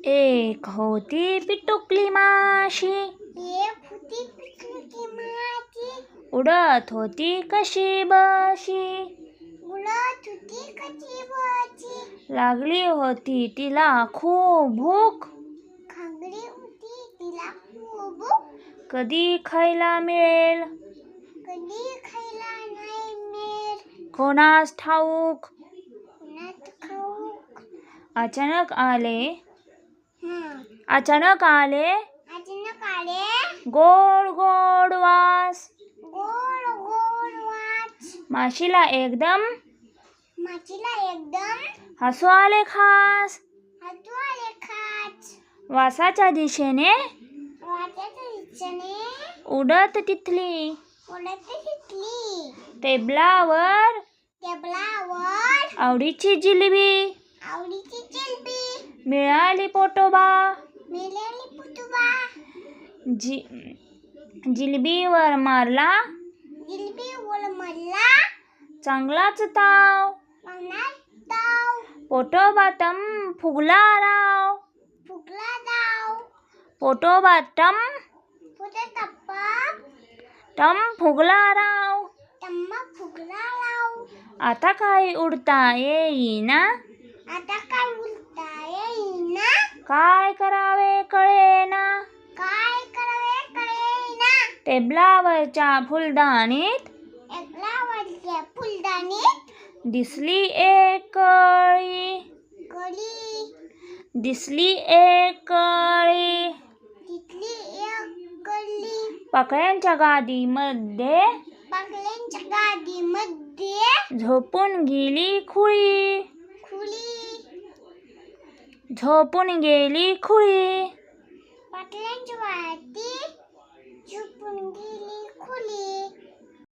एक होती पिटुकली माशी, एक होती पिटुकली माशी, उडत होती कशी बशी, उडत होती कशी बशी, लागली होती तिला खूप भूक, लागली होती तिला खूप भूक, कधी खायला मिळेल कधी खायला नाही मिळेल, कोणास ठाऊक. कोणास ठाऊक. अचानक आले अचानक आले गोड गोड वास, गोड गोड वास, माशीला एकदम हसू आले खास. हसू आले खास. वासाच्या दिशेने वासाच्या दिशेने उडत तिथली, उडत तिथली, टेबलावर आवडीची जिलेबी, मिळाली पोटोबा. मिळाली पोटोबा. जिलेबीवर मारला चांगलाच ताव, पोटोबा टम फुगला राव. पोटोबा टम फुगला राव. आता काय उडता येईना, काय करावे कळेना. टेबलावरच्या फुलदाणीत दिसली एक कळी, पाकळ्यांच्या गादीमध्ये झोपून गेली खुळी, पाटलांच्या वाटी झोपून गेली.